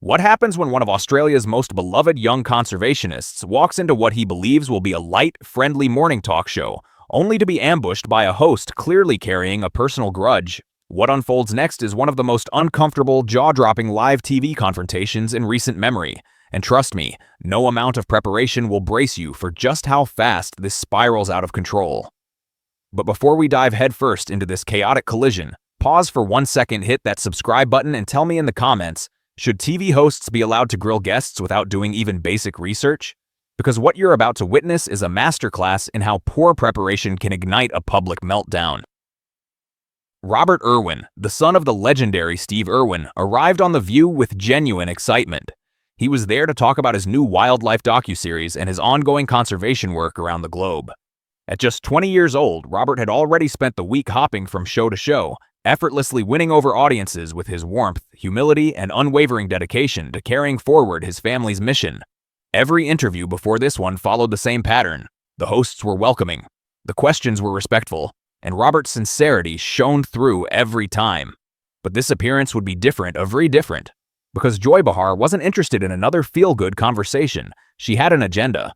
What happens when one of Australia's most beloved young conservationists walks into what he believes will be a light, friendly morning talk show, only to be ambushed by a host clearly carrying a personal grudge? What unfolds next is one of the most uncomfortable, jaw-dropping live TV confrontations in recent memory. And trust me, no amount of preparation will brace you for just how fast this spirals out of control. But before we dive headfirst into this chaotic collision, pause for 1 second, hit that subscribe button, and tell me in the comments, should TV hosts be allowed to grill guests without doing even basic research? Because what you're about to witness is a masterclass in how poor preparation can ignite a public meltdown. Robert Irwin, the son of the legendary Steve Irwin, arrived on The View with genuine excitement. He was there to talk about his new wildlife docuseries and his ongoing conservation work around the globe. At just 20 years old, Robert had already spent the week hopping from show to show, effortlessly winning over audiences with his warmth, humility, and unwavering dedication to carrying forward his family's mission. Every interview before this one followed the same pattern. The hosts were welcoming, the questions were respectful, and Robert's sincerity shone through every time. But this appearance would be different, very different. Because Joy Behar wasn't interested in another feel-good conversation. She had an agenda.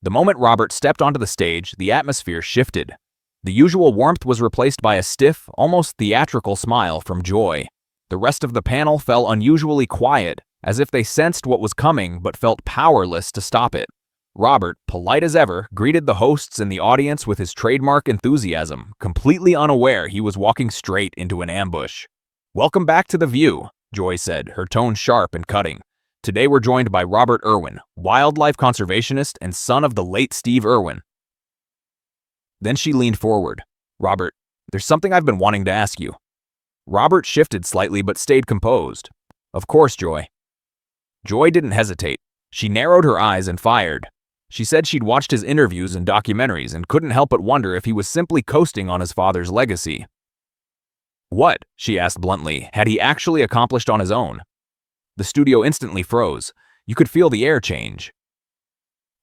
The moment Robert stepped onto the stage, the atmosphere shifted. The usual warmth was replaced by a stiff, almost theatrical smile from Joy. The rest of the panel fell unusually quiet, as if they sensed what was coming but felt powerless to stop it. Robert, polite as ever, greeted the hosts and the audience with his trademark enthusiasm, completely unaware he was walking straight into an ambush. "Welcome back to The View," Joy said, her tone sharp and cutting. "Today we're joined by Robert Irwin, wildlife conservationist and son of the late Steve Irwin." Then she leaned forward. "Robert, there's something I've been wanting to ask you." Robert shifted slightly but stayed composed. "Of course, Joy." Joy didn't hesitate. She narrowed her eyes and fired. She said she'd watched his interviews and documentaries and couldn't help but wonder if he was simply coasting on his father's legacy. What, she asked bluntly, had he actually accomplished on his own? The studio instantly froze. You could feel the air change.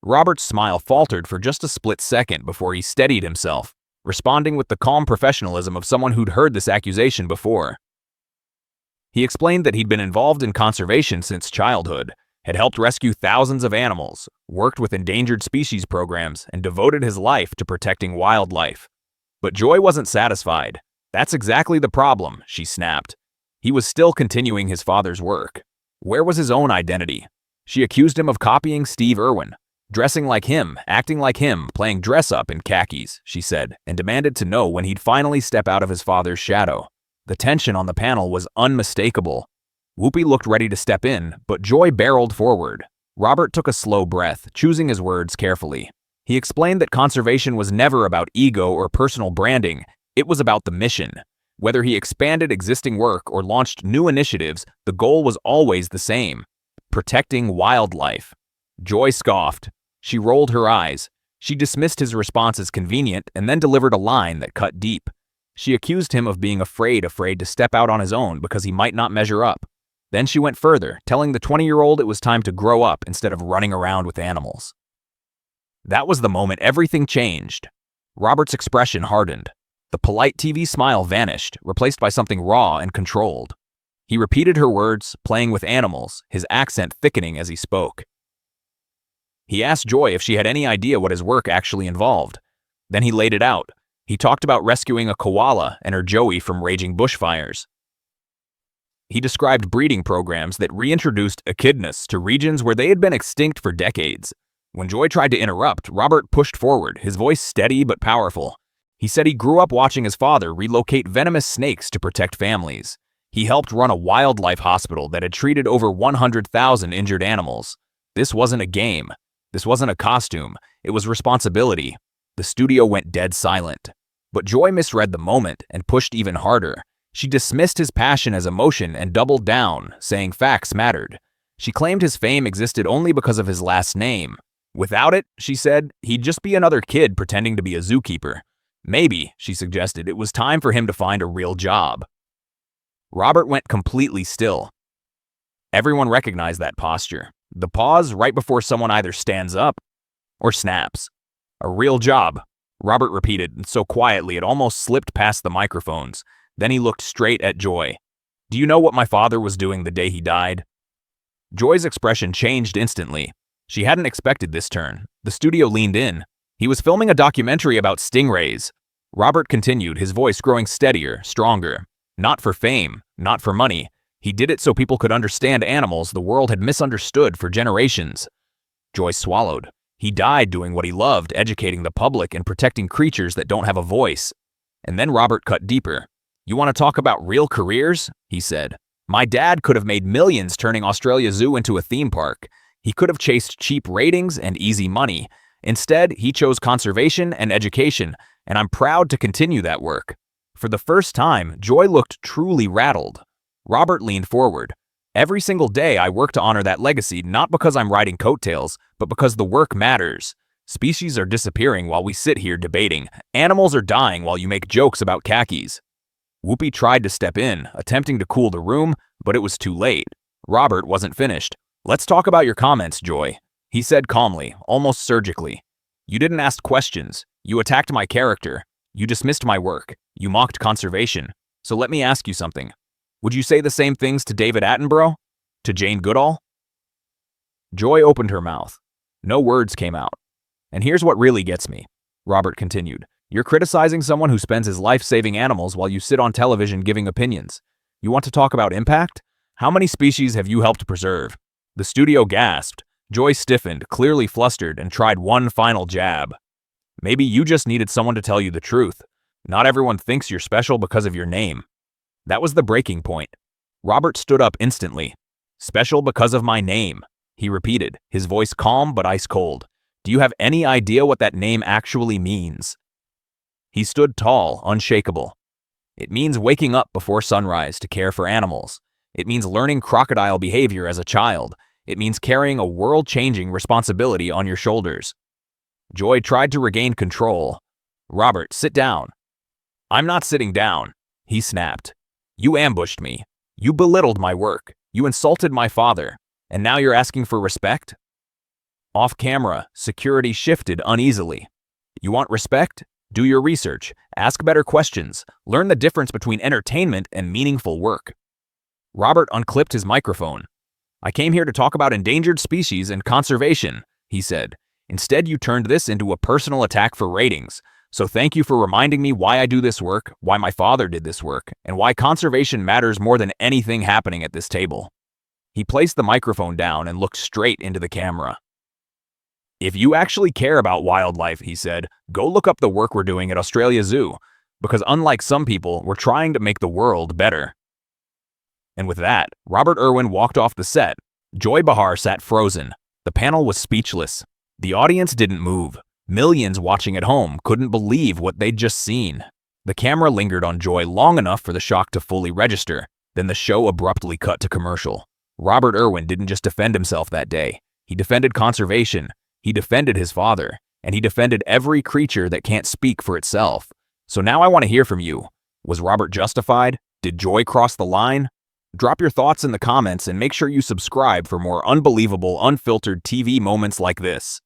Robert's smile faltered for just a split second before he steadied himself, responding with the calm professionalism of someone who'd heard this accusation before. He explained that he'd been involved in conservation since childhood, had helped rescue thousands of animals, worked with endangered species programs, and devoted his life to protecting wildlife. But Joy wasn't satisfied. "That's exactly the problem," she snapped. He was still continuing his father's work. Where was his own identity? She accused him of copying Steve Irwin. "Dressing like him, acting like him, playing dress-up in khakis," she said, and demanded to know when he'd finally step out of his father's shadow. The tension on the panel was unmistakable. Whoopi looked ready to step in, but Joy barreled forward. Robert took a slow breath, choosing his words carefully. He explained that conservation was never about ego or personal branding. It was about the mission. Whether he expanded existing work or launched new initiatives, the goal was always the same: protecting wildlife. Joy scoffed. She rolled her eyes. She dismissed his response as convenient and then delivered a line that cut deep. She accused him of being afraid to step out on his own because he might not measure up. Then she went further, telling the 20-year-old it was time to grow up instead of running around with animals. That was the moment everything changed. Robert's expression hardened. The polite TV smile vanished, replaced by something raw and controlled. He repeated her words, playing with animals, his accent thickening as he spoke. He asked Joy if she had any idea what his work actually involved. Then he laid it out. He talked about rescuing a koala and her Joey from raging bushfires. He described breeding programs that reintroduced echidnas to regions where they had been extinct for decades. When Joy tried to interrupt, Robert pushed forward, his voice steady but powerful. He said he grew up watching his father relocate venomous snakes to protect families. He helped run a wildlife hospital that had treated over 100,000 injured animals. This wasn't a game. This wasn't a costume. It was responsibility. The studio went dead silent. But Joy misread the moment and pushed even harder. She dismissed his passion as emotion and doubled down, saying facts mattered. She claimed his fame existed only because of his last name. Without it, she said, he'd just be another kid pretending to be a zookeeper. Maybe, she suggested, it was time for him to find a real job. Robert went completely still. Everyone recognized that posture. The pause right before someone either stands up or snaps. "A real job," Robert repeated, so quietly it almost slipped past the microphones. Then he looked straight at Joy. "Do you know what my father was doing the day he died?" Joy's expression changed instantly. She hadn't expected this turn. The studio leaned in. He was filming a documentary about stingrays. Robert continued, his voice growing steadier, stronger. Not for fame, not for money. He did it so people could understand animals the world had misunderstood for generations. Joy swallowed. He died doing what he loved, educating the public and protecting creatures that don't have a voice. And then Robert cut deeper. "You want to talk about real careers?" he said. "My dad could have made millions turning Australia Zoo into a theme park. He could have chased cheap ratings and easy money. Instead, he chose conservation and education, and I'm proud to continue that work." For the first time, Joy looked truly rattled. Robert leaned forward. "Every single day I work to honor that legacy, not because I'm riding coattails, but because the work matters. Species are disappearing while we sit here debating. Animals are dying while you make jokes about khakis." Whoopi tried to step in, attempting to cool the room, but it was too late. Robert wasn't finished. "Let's talk about your comments, Joy," he said calmly, almost surgically. "You didn't ask questions. You attacked my character. You dismissed my work. You mocked conservation. So let me ask you something. Would you say the same things to David Attenborough? To Jane Goodall?" Joy opened her mouth. No words came out. "And here's what really gets me," Robert continued. "You're criticizing someone who spends his life saving animals while you sit on television giving opinions. You want to talk about impact? How many species have you helped preserve?" The studio gasped. Joy stiffened, clearly flustered, and tried one final jab. "Maybe you just needed someone to tell you the truth. Not everyone thinks you're special because of your name." That was the breaking point. Robert stood up instantly. "Special because of my name," he repeated, his voice calm but ice cold. "Do you have any idea what that name actually means?" He stood tall, unshakable. "It means waking up before sunrise to care for animals. It means learning crocodile behavior as a child. It means carrying a world-changing responsibility on your shoulders." Joy tried to regain control. "Robert, sit down." "I'm not sitting down," he snapped. "You ambushed me. You belittled my work. You insulted my father. And now you're asking for respect?" Off camera, security shifted uneasily. "You want respect? Do your research. Ask better questions. Learn the difference between entertainment and meaningful work." Robert unclipped his microphone. "I came here to talk about endangered species and conservation," he said. "Instead, you turned this into a personal attack for ratings. So thank you for reminding me why I do this work, why my father did this work, and why conservation matters more than anything happening at this table." He placed the microphone down and looked straight into the camera. "If you actually care about wildlife," he said, "go look up the work we're doing at Australia Zoo, because unlike some people, we're trying to make the world better." And with that, Robert Irwin walked off the set. Joy Behar sat frozen. The panel was speechless. The audience didn't move. Millions watching at home couldn't believe what they'd just seen. The camera lingered on Joy long enough for the shock to fully register. Then the show abruptly cut to commercial. Robert Irwin didn't just defend himself that day. He defended conservation. He defended his father. And he defended every creature that can't speak for itself. So now I want to hear from you. Was Robert justified? Did Joy cross the line? Drop your thoughts in the comments and make sure you subscribe for more unbelievable, unfiltered TV moments like this.